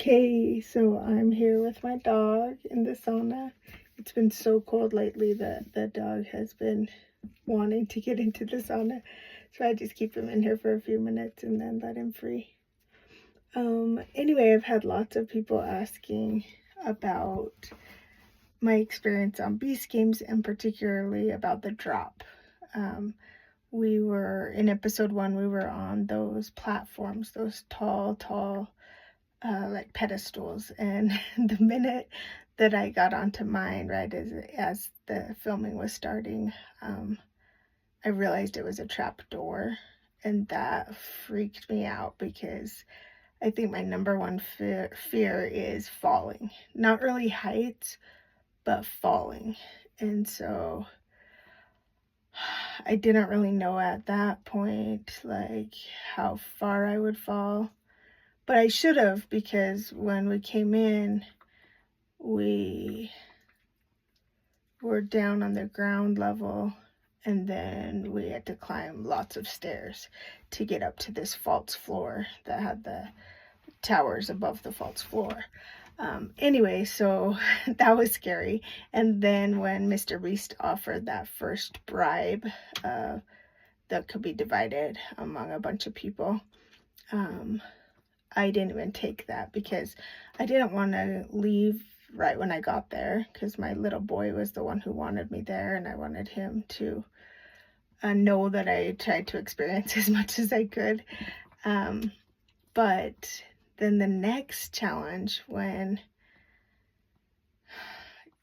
Okay, so I'm here with my dog in the sauna. It's been so cold lately that the dog has been wanting to get into the sauna. So I just keep him in here for a few minutes and then let him free. Anyway, I've had lots of people asking about my experience on Beast Games and particularly about the drop. We were in episode 1, we were on those platforms, those tall like pedestals, and the minute that I got onto mine, right as the filming was starting, I realized it was a trap door, and that freaked me out because I think my number one fear is falling. Not really heights, but falling. And so I didn't really know at that point like how far I would fall. But I should have, because when we came in, we were down on the ground level, and then we had to climb lots of stairs to get up to this false floor that had the towers above the false floor. Anyway, so that was scary. And then when Mr. Beast offered that first bribe that could be divided among a bunch of people, I didn't even take that because I didn't want to leave right when I got there, because my little boy was the one who wanted me there, and I wanted him to know that I tried to experience as much as I could. But then the next challenge, when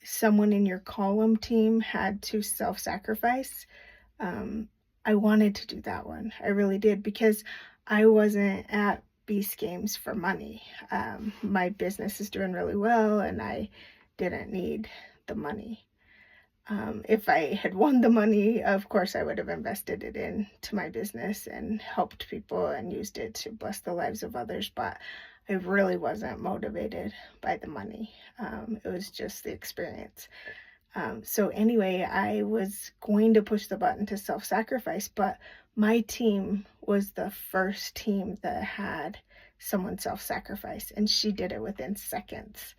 someone in your column team had to self-sacrifice, I wanted to do that one. I really did, because I wasn't at Beast Games for money. My business is doing really well, and I didn't need the money. If I had won the money, of course I would have invested it into my business and helped people and used it to bless the lives of others, but I really wasn't motivated by the money. It was just the experience. So anyway, I was going to push the button to self-sacrifice, but my team was the first team that had someone self-sacrifice, and she did it within seconds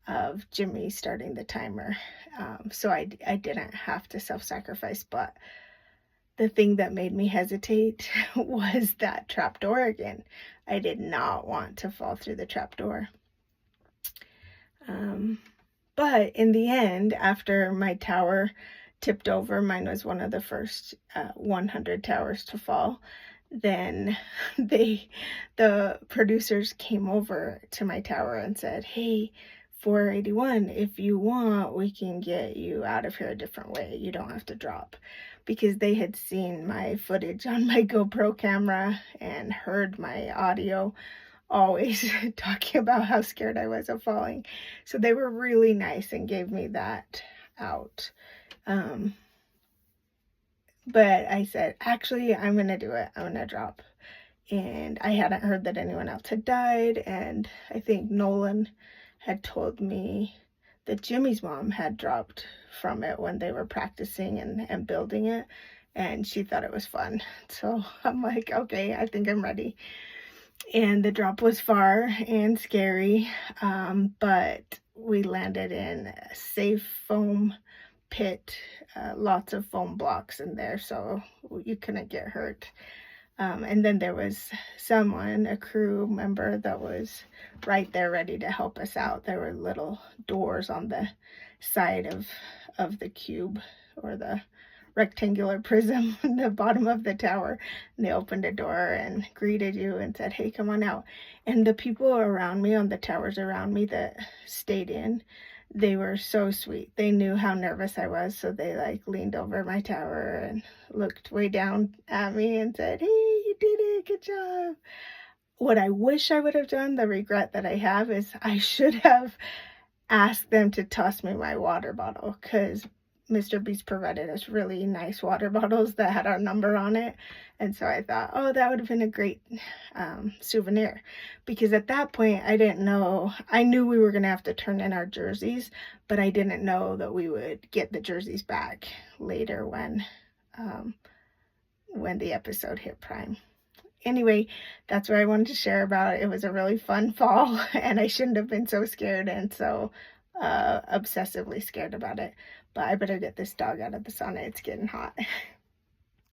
of Jimmy starting the timer. So I didn't have to self-sacrifice, but the thing that made me hesitate was that trapdoor again. I did not want to fall through the trapdoor. But in the end, after my tower tipped over, mine was one of the first 100 towers to fall, then the producers came over to my tower and said, "Hey, 481, if you want, we can get you out of here a different way. You don't have to drop." Because they had seen my footage on my GoPro camera and heard my audio always talking about how scared I was of falling. So they were really nice and gave me that out. But I said, actually, I'm going to do it. I'm going to drop. And I hadn't heard that anyone else had died. And I think Nolan had told me that Jimmy's mom had dropped from it when they were practicing and building it. And she thought it was fun. So I'm like, okay, I think I'm ready. And the drop was far and scary, but we landed in a safe foam pit, lots of foam blocks in there, so you couldn't get hurt. And then there was someone, a crew member, that was right there ready to help us out. There were little doors on the side of the cube, or the rectangular prism in the bottom of the tower, and they opened a door and greeted you and said, "Hey, come on out." And the people around me, on the towers around me that stayed in, they were so sweet. They knew how nervous I was, so they like leaned over my tower and looked way down at me and said, "Hey, you did it, good job." What I wish I would have done, the regret that I have, is I should have asked them to toss me my water bottle, because Mr. Beast provided us really nice water bottles that had our number on it. And so I thought, oh, that would have been a great souvenir. Because at that point, I didn't know. I knew we were going to have to turn in our jerseys, but I didn't know that we would get the jerseys back later when the episode hit Prime. anyway, that's what I wanted to share about. It was a really fun fall, and I shouldn't have been so scared and so obsessively scared about it. But I better get this dog out of the sauna. It's getting hot.